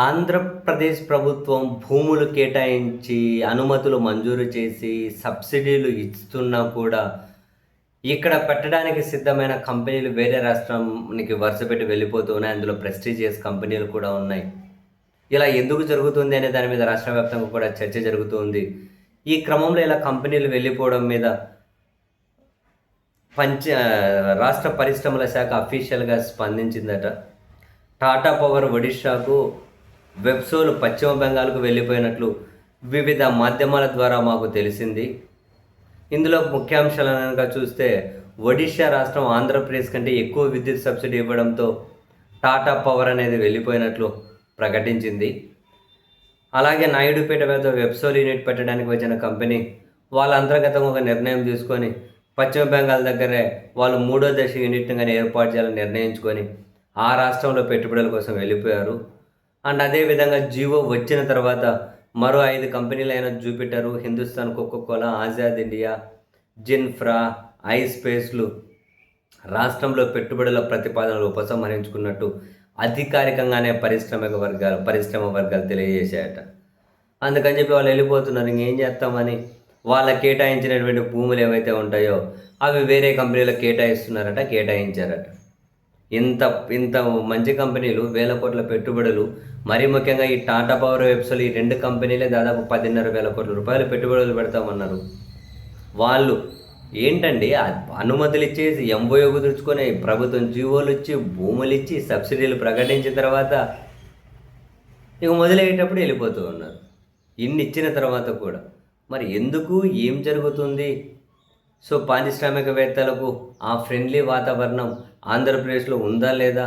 ఆంధ్రప్రదేశ్ ప్రభుత్వం భూములు కేటాయించి, అనుమతులు మంజూరు చేసి, సబ్సిడీలు ఇస్తున్నా కూడా, ఇక్కడ పెట్టడానికి సిద్ధమైన కంపెనీలు వేరే రాష్ట్రానికి వరుసపెట్టి వెళ్ళిపోతూ ఉన్నాయి. అందులో ప్రెస్టీజియస్ కంపెనీలు కూడా ఉన్నాయి. ఇలా ఎందుకు జరుగుతుంది అనే దాని మీద రాష్ట్ర వ్యాప్తంగా కూడా చర్చ జరుగుతూ ఉంది. ఈ క్రమంలో ఇలా కంపెనీలు వెళ్ళిపోవడం మీద రాష్ట్ర పరిశ్రమల శాఖ అఫీషియల్‌గా స్పందించిందట. టాటా పవర్ ఒడిషాకు, వెబ్సోల్ పశ్చిమ బెంగాల్‌కు వెళ్ళిపోయినట్లు వివిధ మాధ్యమాల ద్వారా మాకు తెలిసింది. ఇందులో ముఖ్యాంశాలను గనుక చూస్తే, ఒడిషా రాష్ట్రం ఆంధ్రప్రదేశ్ కంటే ఎక్కువ విద్యుత్ సబ్సిడీ ఇవ్వడంతో టాటా పవర్ అనేది వెళ్ళిపోయినట్లు ప్రకటించింది. అలాగే నాయుడుపేట వద్ద వెబ్సోల్ యూనిట్ పెట్టడానికి వచ్చిన కంపెనీ వాళ్ళ అంతర్గతంగా ఒక నిర్ణయం తీసుకొని, పశ్చిమ బెంగాల్ దగ్గరే వాళ్ళు మూడో దశ యూనిట్‌ని గాని ఏర్పాటు చేయాలని నిర్ణయించుకొని, ఆ రాష్ట్రంలో పెట్టుబడుల కోసం వెళ్ళిపోయారు. అండ్ అదేవిధంగా జియో వచ్చిన తర్వాత మరో 5 కంపెనీలైన Jupiter, Hindustan Coca Cola, Azad India, జిన్ఫ్రా, ఐస్పేస్లు రాష్ట్రంలో పెట్టుబడుల ప్రతిపాదనలు ఉపసంహరించుకున్నట్టు అధికారికంగానే పరిశ్రమ వర్గాలు తెలియజేశాయట. అందుకని చెప్పి వాళ్ళు వెళ్ళిపోతున్నారు. ఇంకేం చేస్తామని వాళ్ళకి కేటాయించినటువంటి భూములు ఏవైతే ఉంటాయో అవి వేరే కంపెనీలకు కేటాయించారట. ఇంత ఇంత మంచి కంపెనీలు, వేల కోట్ల పెట్టుబడులు, మరీ ముఖ్యంగా ఈ టాటా పవర్, వెబ్సోల్ ఈ 2 కంపెనీలే దాదాపు 10,500 కోట్ల రూపాయలు పెట్టుబడులు పెడతామన్నారు. వాళ్ళు ఏంటండి అనుమతులు ఇచ్చేసి ఎంఓయూ కుదుర్చుకొని ప్రభుత్వం జీవోలు ఇచ్చి, భూములు ఇచ్చి, సబ్సిడీలు ప్రకటించిన తర్వాత ఇక మొదలయ్యేటప్పుడు వెళ్ళిపోతూ ఉన్నారు. ఇన్ని ఇచ్చిన తర్వాత కూడా మరి ఎందుకు, ఏం జరుగుతుంది? సో పారిశ్రామికవేత్తలకు ఆ ఫ్రెండ్లీ వాతావరణం ఆంధ్రప్రదేశ్లో ఉందా లేదా?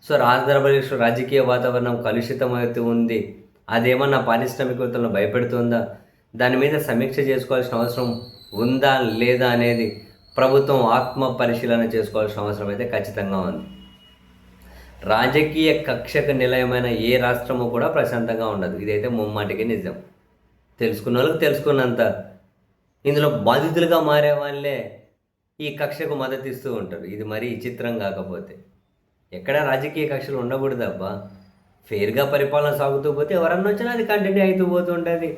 సో ఆంధ్రప్రదేశ్లో రాజకీయ వాతావరణం కలుషితమవుతూ ఉంది. అదేమన్నా పారిశ్రామికవేత్తలను భయపెడుతుందా? దాని మీద సమీక్ష చేసుకోవాల్సిన అవసరం ఉందా లేదా అనేది ప్రభుత్వం ఆత్మ పరిశీలన చేసుకోవాల్సిన అవసరం అయితే ఖచ్చితంగా ఉంది. రాజకీయ కక్షకు నిలయమైన ఏ రాష్ట్రము కూడా ప్రశాంతంగా ఉండదు. ఇదైతే ముమ్మాటికి నిజం. తెలుసుకున్న వాళ్ళకి తెలుసుకున్నంత, ఇందులో బాధితులుగా మారే వాళ్ళే ఈ కక్షకు మద్దతు ఇస్తూ ఉంటారు. ఇది మరీ విచిత్రం కాకపోతే. ఎక్కడ రాజకీయ కక్షలు ఉండకూడదబ్బా. ఫెయిర్గా పరిపాలన సాగుతూ పోతే ఎవరన్నా వచ్చినా అది కంటిన్యూ అవుతూ పోతూ ఉంటుంది.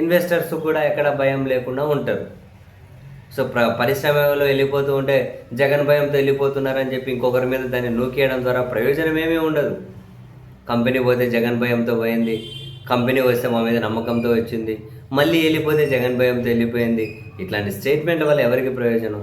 ఇన్వెస్టర్స్ కూడా ఎక్కడ భయం లేకుండా ఉంటారు. సో పరిశ్రమలో వెళ్ళిపోతూ ఉంటే జగన్ భయంతో వెళ్ళిపోతున్నారని చెప్పి ఇంకొకరి మీద దాన్ని నూకేయడం ద్వారా ప్రయోజనం ఏమీ ఉండదు. కంపెనీ పోతే జగన్ భయంతో పోయింది, కంపెనీ వస్తే మా మీద నమ్మకంతో వచ్చింది, మళ్ళీ వెళ్ళిపోతే జగన్ భయంతో వెళ్ళిపోయింది. ఇట్లాంటి స్టేట్మెంట్ల వల్ల ఎవరికి ప్రయోజనం?